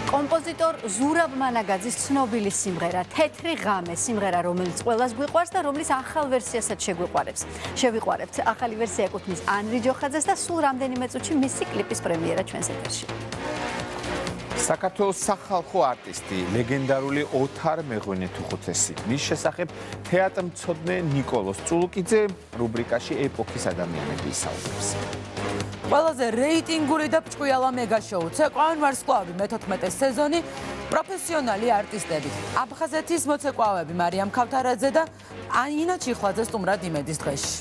კომპოზიტორ ზურაბ მანაგაძის ცნობილი სიმღერა თეთრი ღამე, სიმღერა რომელიც ყველას გვიყვარს და რომლის ახალ ვერსიასაც შევიყვარებთ. ახალი ვერსია ეკუთვნის ანრი ჯოხაძეს და სულ რამდენიმე წუთში მისი კლიპის პრემიერა ჩვენს ეთერში. საქართველოს სახალხო არტისტი, ლეგენდარული ოთარ მეღვინეთუხუცესი. მის შესახებ თეატრმცოდნე ნიკოლოზ წულუკიძე რუბრიკაში ეპოქის ადამიანები ისაუბრებს. ყველაზე რეიტინგური და ბრჭყვიალა მეგაშოუ ცეკვავენ ვარსკვლავები მე-14 სეზონი პროფესიონალი არტისტები. აფხაზეთის მოცეკვავები მარიამ ქავთარაძე და აინა ჩიხლაძე სტუმრად იმედის დღეში.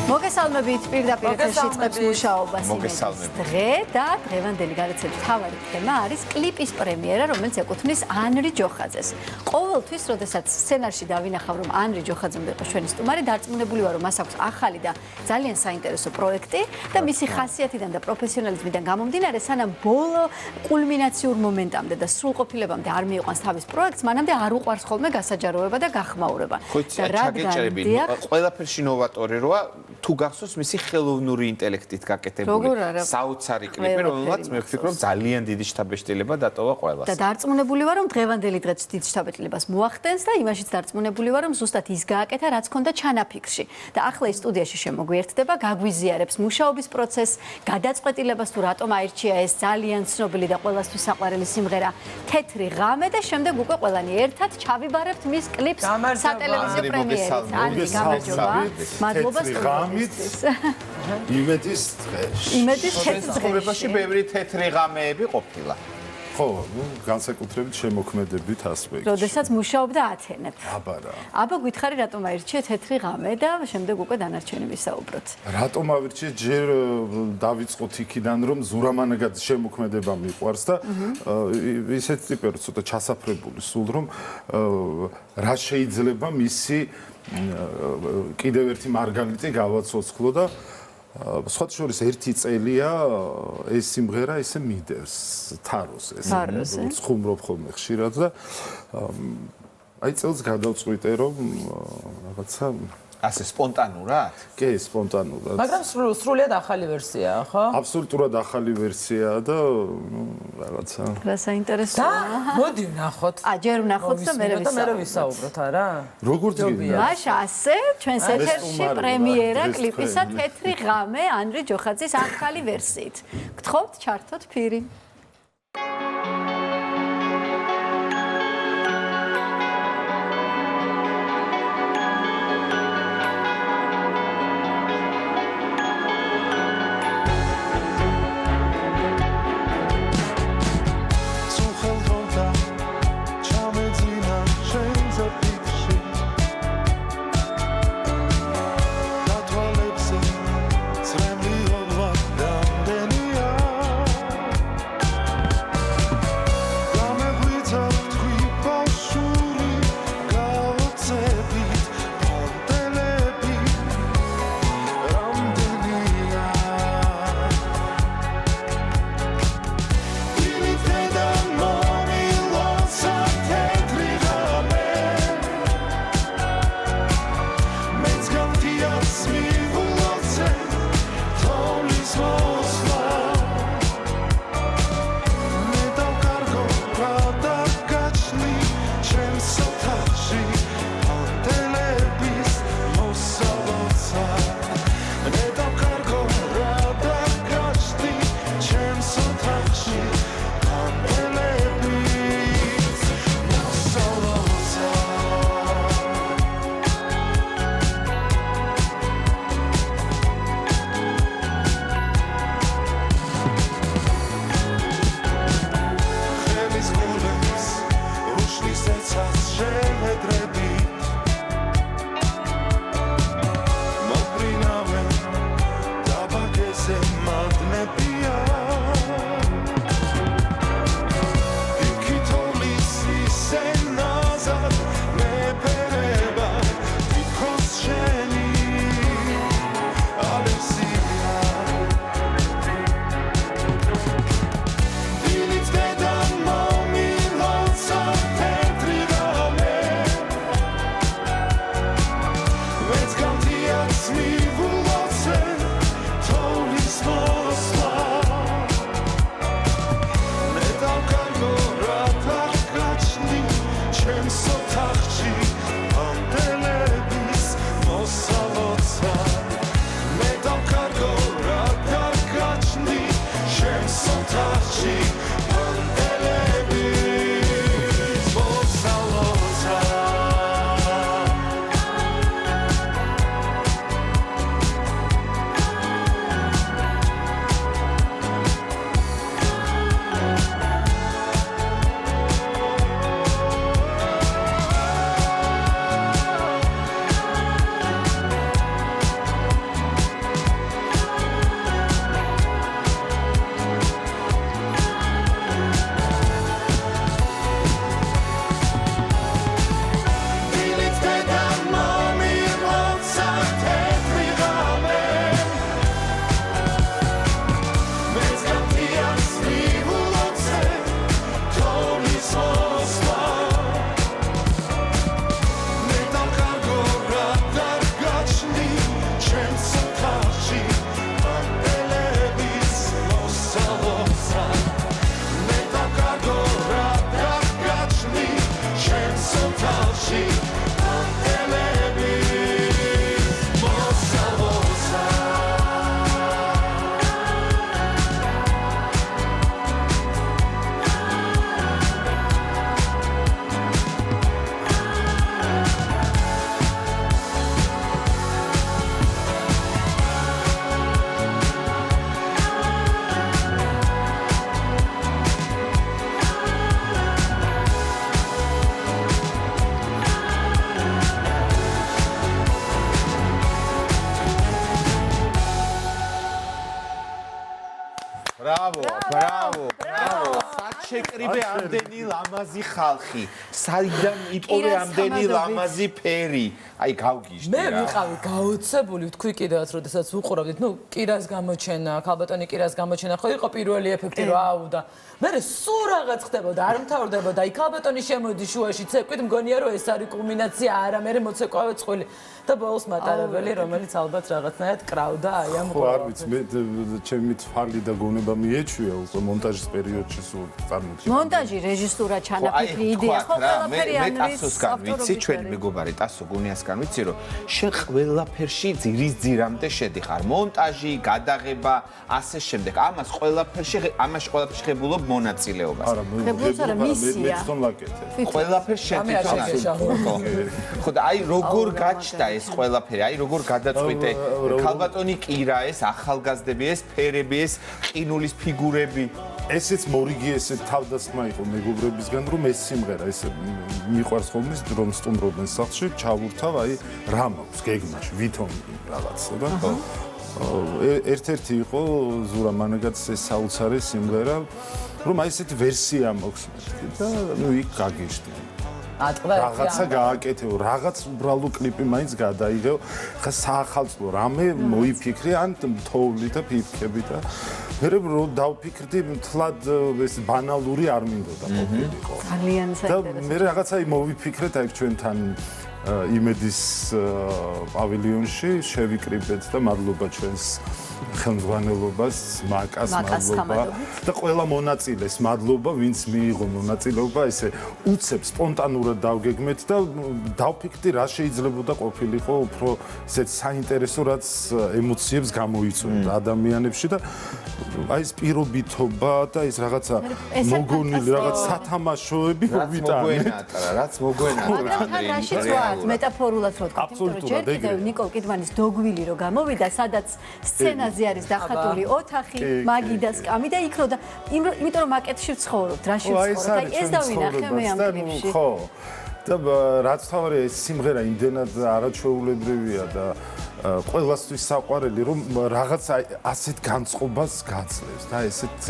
მოგესალმებით პირდაპირ ეთერში იწყებს მუშაობას დღე და დღევანდელი გადაცემის მთავარი თემა არის კლიპის პრემიერა, რომელიც ეკუთვნის ანრი ჯოხაძეს. ყოველთვის, როდესაც სცენარში დავინახავ, რომ ანრი ჯოხაძე უნდა იყოს ჩვენი სტუმარი, დარწმუნებული ვარ, რომ მას აქვს ახალი და ძალიან საინტერესო პროექტი და მისი ხასიათიდან და პროფესიონალიზმიდან გამომდინარე, სანამ ბოლო კულმინაციურ მომენტამდე და სრულყოფილებამდე არ მიიყვანს თავის პროექტს, მანამდე არ უყვარს ხოლმე გასაჯაროება და გახმაურება. ჩაგეჭერები, ყველაფერში ნოვატორი როა თუ გახსოვს მისი ხელოვნური ინტელექტით გაკეთებული საოცარი კლიპი, რომელმაც მე ვფიქრობ ძალიან დიდი შთაბეჭდილება დატოვა ყველას. და დარწმუნებული ვარ, რომ დღევანდელი დღეც დიდ შთაბეჭდილებას მოახდენს და იმაშიც დარწმუნებული ვარ, რომ ზუსტად ის გააკეთა, რაც ჰქონდა ჩანაფიქრში. და ახლა ის სტუდიაში შემოგვიერთდება, გაგვიზიარებს მუშაობის პროცესს, გადაწყვეტილებას თუ რატომ აირჩია ეს ძალიან ცნობილი და ყველასთვის საყვარელი სიმღერა თეთრი ღამე და შემდეგ უკვე ყველანი ერთად ჩავიბარებთ მის კლიპს სატელევიზიო პრემიერით. ანრი, გამარჯობა. მადლობა სტუმრისთვის. იმედის დღეში. იმედის თეთრ ცხოვრებაში ბევრი თეთრი ღამეები ყოფილა. ხო, განსაკუთრებით შემოქმედებით ასპექტში. როდესაც მუშაობდა ათენებს. აბარა. აბა გითხარი რატომ აირჩიე თეთრი ღამე და შემდეგ უკვე დანარჩენი ვისაუბროთ. რატომ ავირჩიე ჯერ დავიწყოთ იქიდან რომ ზურაბ მანაგაძის შემოქმედება მიყვარს და ისეთ ტიპები ცოტა ჩასაფრებული სულ რომ რა შეიძლება მისი კიდევ ერთი მარგალიტი გავაცოცხლო და სხვა შორის ერთი წელია ეს სიმღერა ესე მიდევს თაროს ესე ხუმრობ ხოლმე ხშირად და აი წელს გადავწყვიტე რომ რაღაცა ასე სპონტანურად? კი, სპონტანურად. მაგრამ სრულიად ახალი ვერსიაა, ხო? აბსოლუტურად ახალი ვერსიაა და რაღაცა რა საინტერესოა. მოდი ვნახოთ. ჯერ ვნახოთ და მე ვისაუბროთ, არა? როგორც გინდა. მაშ ასე ჩვენს ეთერში პრემიერა კლიპისა თეთრი ღამე ანრი ჯოხაძის ახალი ვერსიით. გთხოვთ ჩართოთ ფირი. ბრავო. სად შეკრიბე ამდენი ლამაზი ხალხი? საიდან იპოვე ამდენი ლამაზი ფერი? აი გავგიჟდი მე ვიყავი გაოცებული, თქვი კიდევაც, როდესაც უყურავდით, კირას გამოჩენა, ქალბატონი კირას გამოჩენა, ხო იყო პირველი ეფექტი, რომ აუ და მე სულ რაღაც ხდებოდა, არ მთავრდებოდა, აი ქალბატონი შემოდის შუაში, ცეკვით მგონია, რომ ეს არის კულმინაცია, არა, მე მოცეკვავე წყვილი და ბოლოს მატარებელი, რომელიც ალბათ რაღაცნაირად კრავდა აი ამ ხო არ ვიცი, მე ჩემი თვალი და გონება მიეჩვია უკვე მონტაჟის პერიოდში სულ წარმოჩენა. მონტაჟი, რეჟისურა, ჩანაფიქრი, იდეა, ხო ყველაფერი მე ტასოსგან ვიცი, ჩვენი მეგობარი ტასო გუნიასგან ვიცი, რომ შენ ყველაფერში ძირამდე შედიხარ. მონტაჟი, გადაღება, ასე შემდეგ. ამაში ყველაფერში ღებულობ მონაწილეობას. არა, მე თვითონ ვაკეთე. ყველაფერს შედიხარ. ხო და აი როგორ გაჩნდა ეს ყველაფერი, აი როგორ გადაწყვიტე ქალბატონი კირა, ეს ახალგაზრდები, ეს ფერები, ეს ყინულის ფიგურები. ესეც მორიგი ესეთ თავდასხმა იყო მეგობრებისგან, რომ ეს სიმღერა ესე მიყვარს ხოლმე, რომ სტუმრობენ სახლში, ჩავურთავ აი რა მაქვს გეგმაში, ვითომ რაღაცა და ერთ-ერთი იყო ზურა მანაგაც ეს საოცარი სიმღერა, რომ აი ესეთი ვერსია მაქვს და იქ გაგიჟდი. რაღაცა გააკეთეო, რაღაც უბრალო კლიპი მაინც გადაიღეო. ხა საახალწლო რამე მოიფიქრე ან თოვლი და ფიფქები და მე რომ დავფიქრდი თლად ეს ბანალური არ მინდოდა ყოფილიყო. ძალიან საინტერესო. და მე რაღაცა მოვიფიქრეთ აი ჩვენთან იმედის პავილიონში შევიკრიბეთ და მადლობა ჩვენს ხელმძღვანელობას, მაკას მადლობა და ყველა მონაწილეს მადლობა, ვინც მიიღო მონაწილეობა, ესე უცებ სპონტანურად დავგეგმეთ და დავფიქრდი რა შეიძლებოდა ყოფილიყო უფრო ესეთ საინტერესო რაც ემოციებს გამოიწვევდა ადამიანებში და აი ეს პირობითობა და ეს რაღაცა მოგონილი რაღაც სათამაშოები მოვიტანეთ. რაც მოგვენატრა. რაშიც ვარ მეტაფორულად რო თქვა, იმიტომ რომ ჯერ კიდევ ნიკოლ კიდმანის დოგვილი რო გამოვიდა, სადაც სცენაზე არის დახატული ოთახი, მაგი და სკამი და იქ რო და იმიტომ რომ მაკეტში ვცხოვრობთ, რაში ვცხოვრობთ, აი ეს დავინახე მე ამ კლიპში. ხო. და რაც თავარია ეს სიმღერა იმდენად არაჩვეულებრივია და ყველასთვის საყვარელი რომ რაღაც ასეთ განწყობას გაძლევს და ესეთ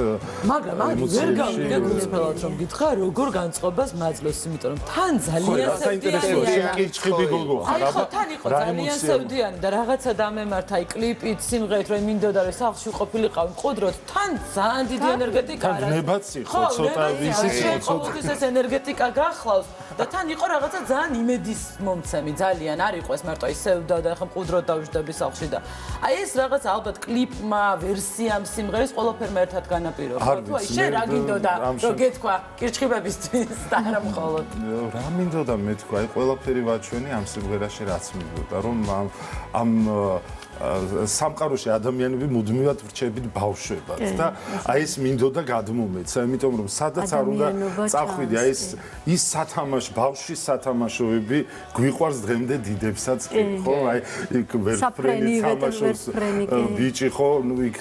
მაგრამ არ ვერ გავიგე გულწრფელად რომ გითხრა როგორ განწყობას მაძლევს იმიტომ რომ თან ძალიან საინტერესოა შენ კირჩხიბი გოგო ხარ აბა თან იყო ძალიან სევდიანი და რაღაცა დამემართა აი კლიპით სიმღერით რომ მინდოდა რომ სახლში ყოფილიყავ მყუდროთ თან ძალიან დიდი ენერგეტიკა არა ნებაც იყო ცოტა ვისი ცოტა ეს ენერგეტიკა გახლავს და თან იყო რაღაცა ძალიან იმედის მომცემი ძალიან არ იყო ეს მარტო ის სევდა და ხა მყუდროთ დავждები სახლში და აი ეს რაღაც ალბათ კლიპმა ვერსიამ სიმღერის ყველაფერმა ერთად განაპირობა თუ აი შენ რა გინდოდა რომ გეთქვა კირჩხიბებისთვის და არა მხოლოდ რა მინდოდა მე თქვა აი ყველაფერი ვაჩვენი ამ სიმღერაში რაც მინდოდა რომ ამ სამყაროში ადამიანები მუდმივად ვრჩებით ბავშვებად და აი ეს მინდოდა გადმომეცა, იმიტომ რომ სადაც არ უნდა წახვიდე, აი ის სათამაშო, ბავშვის სათამაშოები გვიყვარს დღემდე დიდებსაც კი, ხო? აი ვერფრენი თამაშობს ბიჭი, ხო? ნუ იქ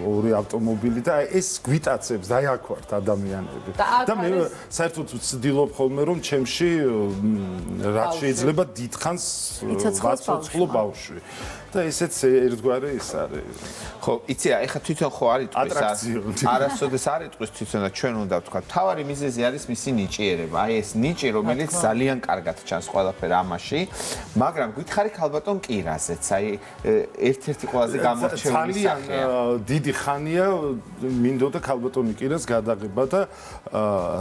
ორი ავტომობილი და ეს გვიტაცებს და აი აქ ვართ ადამიანები. და მე საერთოდ ვცდილობ ხოლმე რომ ჩემში რაც შეიძლება დიდხანს ვაცოცხლო ბავშვი. და ესეც ერთგვარი ის არის. ხო, იცი რა, ეხლა თვითონ ხო არ იტყვის არასოდეს არ იტყვის თვითონ და ჩვენ უნდა ვთქვა, თავარი მიზეზი არის მისი ნიჭიერება. აი ეს ნიჭი, რომელიც ძალიან კარგად ჩანს ყველაფერ ამაში, მაგრამ გითხარი ქალბატონ კირაზეც, აი ერთ-ერთი ყველაზე გამორჩეული სახეა. ძალიან დიდი ხანია მინდოდა ქალბატონი კირას გადაღება და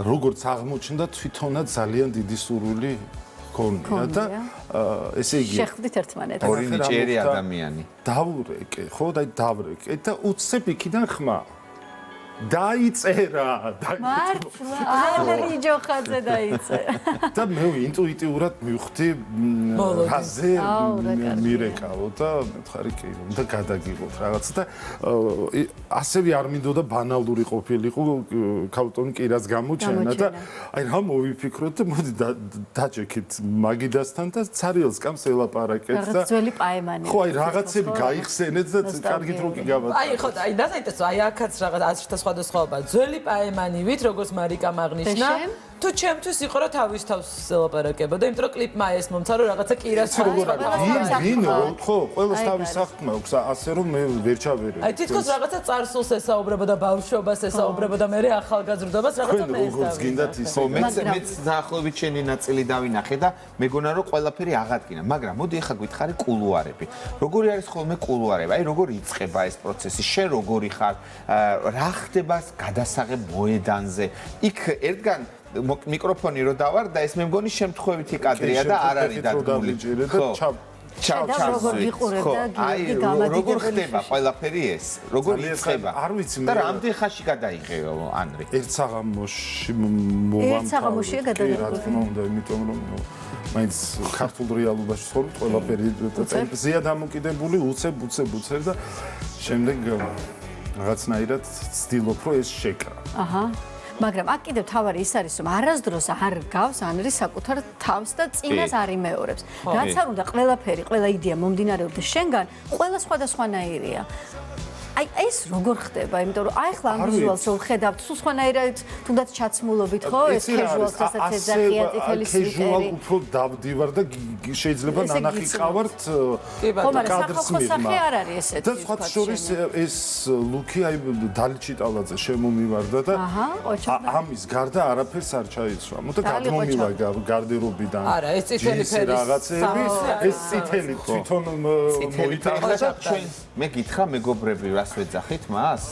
როგორც აღმოჩნდა თვითონაც ძალიან დიდი სურვილი ქონია და ესე იგი შეხვდით ერთმანეთს ორი ნიჭიერი ადამიანი დავრეკე ხო და დავრეკე და უცებ იქიდან ხმა დაიწერა მართლა ალი ჯოხაძე დაიწერა და მე ინტუიტიურად მივხვდი რაზე მირეკავო და მითხარი კი უნდა გადაგიღოთ რაღაც და ასევე არ მინდოდა ბანალური ყოფილიყო ქალბატონი კირას გამოჩენა და აი რა მოვიფიქროთ და მოდი დაჭექით მაგიდასთან და ცარიელს კამს ელაპარაკეთ და რაღაც ძველი პაემანი ხო აი რაღაცები გაიხსენეთ და კარგით რო კი გავაკეთე აი ხო აი დასაინტერესო აი აქაც რაღაც აზრთა სხვადასხვაობა ძველი პაემანივით როგორც მარიკამ აღნიშნა თუ ჩემთვის იყო რა თავის თავს ელაპარაკება და იმიტომ რომ კლიპმა ეს მომცა რომ რაღაცა კირას როგორ არის ვინ ხო ყველას თავის საქმე აქვს ასე რომ მე ვერ ჩავერე აი თითქოს რაღაცა წარსულს ესაუბრება და ბავშვობას ესაუბრება და მე ახალგაზრდობას რაღაცა მე როგორც გინდათ ისე მეც დაახლოებით შენი ნაწილი დავინახე და მეგონა რომ ყველაფერი აღადგინა მაგრამ მოდი ახლა გითხარი კულუარები როგორი არის ხოლმე კულუარები აი როგორ იწყება ეს პროცესი შენ როგორი ხარ რა ხდება გადასაღებ მოედანზე იქ ერთგან მიკროფონი რო დავარ და ეს მე მგონი შემთხვევითი კადრია და არ არის დადგმული ხო როგორ ხდება ყველაფერი ეს როგორ იწყება არ ვიცი და რამდენ ხანში გადაიღეო ანრი ერთ საღამოში მოვამთავრე რა თქმა უნდა იმიტომ რომ მაინც ქართულ რეალობაში ცხოვრობ ყველაფერი ტემპზეა დამოკიდებული უცებ და შემდეგ რაღაცნაირად ვცდილობ რომ ეს შეკრა აჰა მაგრამ აქ კიდევ თავარი ის არის რომ არასდროს არ გავს ანრი საკუთარ თავს და წინას არ იმეორებს რაც არ უნდა ყველაფერი ყველა იდეა მომდინარეობდეს შენგან ყველა სხვადასხვანაირია აი ეს როგორ ხდება იმიტომ რომ აი ახლა ამ ვიზუალს რო ხედავთ სულ სხვანაირად თუნდაც ჩაცმულობით ხო ეს casual-ს რასაც ეძახიან წითელი სვიტერი casual უფრო დავდივარ და შეიძლება ნანახი ყავართ კადრს მიღმა არ არის ესეთი და სხვა შორის ეს ლუკი აი დალჩიტალაძე შემომივარდა და ამის გარდა არაფერს არ ჩაიცვა მოდა გადმომივა გარდერობიდან არა ეს წითელი ფერის რაღაცები ეს წითელი თვითონ მოიტანა და მე გითხრა მეგობრები რას ვეძახით მას?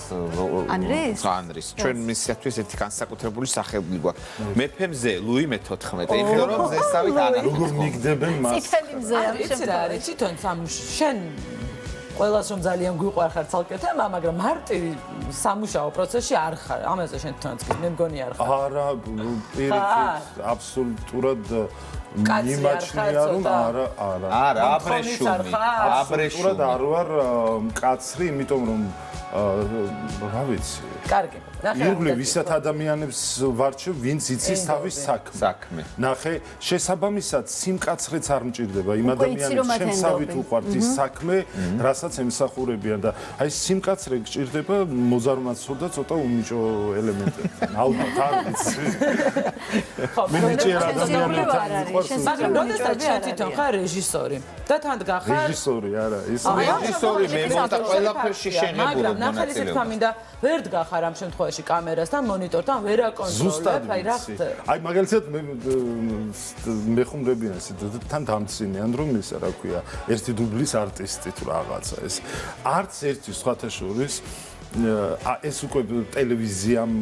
ანრის? ჩვენ მისათვის ერთი განსაკუთრებული სახელი გვაქვს. მეფემზე ლუი მე-14. ეხლა რომ ზესავით ანა. როგორ მიგდებენ მას? წითელი მზეა. იცი რა არის? თვითონ შენ ყველას რომ ძალიან გვიყვარხარ ცალკე თემა, მაგრამ მარტივი სამუშაო პროცესში არ ხარ. ამაზე შენ თვითონაც კი მე მგონი არ ხარ. არა, პირიქით, აბსოლუტურად მიმაჩნია რომ არა. აბსოლუტურად არ ვარ მკაცრი, იმიტომ რომ რა ვიცი. კარგი. ირგვლივ ვისაც ადამიანებს ვარჩევ, ვინც იცის თავის საქმე. ნახე, შესაბამისად სიმკაცრეც არ მჭირდება იმ ადამიანებს შემსავით უყვართ ის საქმე, რასაც ემსახურებიან და აი სიმკაცრე გჭირდება მოზარმაცო და ცოტა უმიჭო ელემენტები. ალბათ არ ვიცი. მე მიჭერ ადამიანებთან მიყვარს. მაგრამ როდესაც შენ თვითონ ხარ რეჟისორი და თან გახარ რეჟისორი არა, ის რეჟისორი მე მოდა ყველაფერში შეღებულობ მაგრამ ნახე ისე თქვა მინდა ვერ დგახარ ამ შემთხვევაში კამერასთან, მონიტორთან, ვერ აკონტროლებ, აი რა ხდება. აი მაგალითად მე ხუმრებიან ისე თან დამცინიან რომ ისა რა ქვია, ერთი დუბლის არტისტი თუ რაღაცა ეს. არც ერთი სხვათა შორის ეს უკვე ტელევიზიამ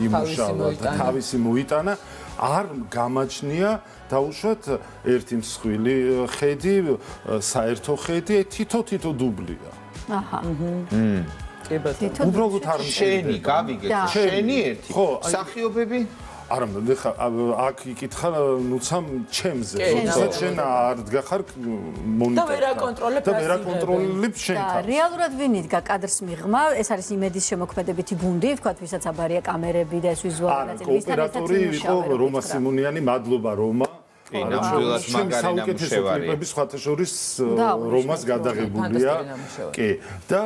იმუშავა და თავისი მოიტანა არ გამაჩნია დაუშვათ ერთი მსხვილი ხედი, საერთო ხედი, თითო დუბლია. აჰა. უბრალოდ არ შენი გავიგეთ შენი ერთი სახიობები არა ხა აქ იკითხა ნუცამ ჩემზე როდესაც შენ არ დგახარ მონიტორთან და ვერ აკონტროლებ შენ თავს რეალურად ვინ იდგა კადრს მიღმა ეს არის იმედის შემოქმედებითი გუნდი ვთქვათ ვისაც აბარია კამერები და ეს ვიზუალური ნაწილი ვისთან ერთად იყო რომა სიმონიანი მადლობა რომა ნამდვილად მაგარი ნამუშევარია. სხვათა შორის რომას გადაღებულია. კი. და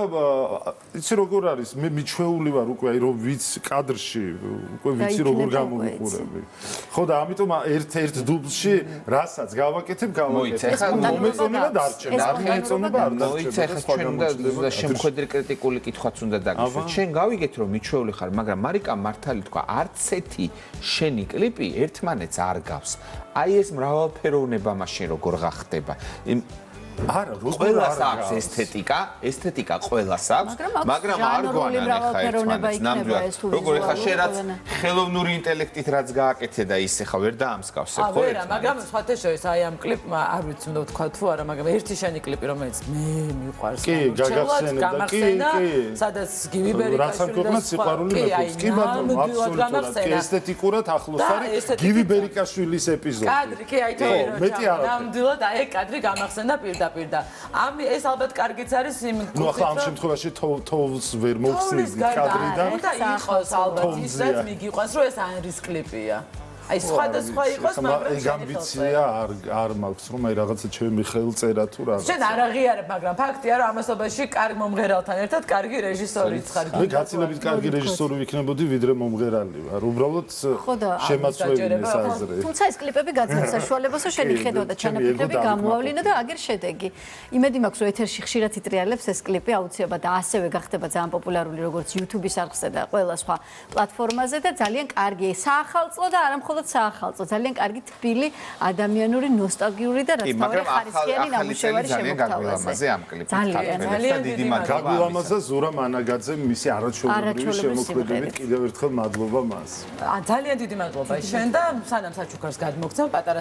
იცი როგორ არის? მე მიჩვეული ვარ უკვე აი რომ ვიცი კადრში, უკვე ვიცი როგორ გამოვიყურები. ხო და ამიტომ ერთ დუბლში რასაც გავაკეთებ. მომეწონება დარჩენ. არ მომეწონება არ დარჩენ. მოიცა ხა ჩვენ უნდა შემხედრი კრიტიკული კითხვაც უნდა დაგიშვათ. შენ გავიგეთ რომ მიჩვეული ხარ, მაგრამ მარიკა მართალი თქვა, არც ერთი შენი კლიპი ერთმანეთს არ გავს. აი ეს მრავალფეროვნება მაშინ როგორ გახდება? არა, ყველას აქვს ესთეტიკა ყველას აქვს, მაგრამ არ გვანან ხა ერთმანეთს ნამდვილად. როგორ ხა შენ რაც ხელოვნური ინტელექტით რაც გააკეთე და ისე ხა ვერ დაამსგავსებ ხო? არა, მაგრამ სხვათა შორის აი ამ კლიპმა არ ვიცი უნდა ვთქვა თუ არა, მაგრამ ერთი შენი კლიპი რომელიც მე მიყვარს. კი, გაგახსენე და კი, სადაც გივიბერიკაშვილი რაც ამ ქვეყნად სიყვარული მეფობს. კი, ბატონო, აბსოლუტურად კი, ესთეტიკურად ახლოს არის გივიბერიკაშვილის ეპიზოდი. კადრი, კი, აი თორე ნამდვილად აი კადრი გამახსენდა პირდაპირ და ეს ალბათ კარგიც არის იმ ნუ ახლა ამ შემთხვევაში თოვს ვერ მოვხსნიდი კადრიდან და იყოს ალბათ ის რაც მიგიყვანს რომ ეს ანრის კლიპია აი სხვადასხვა იყოს, მაგრამ ეგ ამბიცია არ მაქვს, რომ აი რაღაცა ჩემი მიხეილ წერა თუ რაღაც. შენ არ აღიარებ, მაგრამ ფაქტია, რომ ამასობაში კარგ მომღერალთან ერთად კარგი რეჟისორიც ხარ. მე გაცილებით კარგი რეჟისორი ვიქნებოდი, ვიდრე მომღერალი ვარ. უბრალოდ შემაცვლევინეს აზრი. თუმცა ეს კლიპები გაძლევს საშუალებას, რომ შენ იხედო და ჩანაფიქრები გამოავლინო და აგერ შედეგი. იმედი მაქვს, რომ ეთერში ხშირად იტრიალებს ეს კლიპი აუცილებლად და ასევე გახდება ძალიან პოპულარული როგორც YouTube-ის არხზე და ყველა სხვა პლატფორმაზე და ძალიან კარგი საახალწლო და არა მხოლოდ საახალწლო, ძალიან კარგი თბილი ადამიანური ნოსტალგიური და რაც თავი ხარისხიანი ნამუშევარი შემოგთავაზე. ამ კლიპით დიდი გაგულამაზა ზურა მანაგაძე მისი არაჩვეულებრივი შემოქმედებით კიდევ ერთხელ მადლობა მას. ძალიან დიდი მადლობა შენ და სანამ საჩუქარს გადმოგცემ პატარა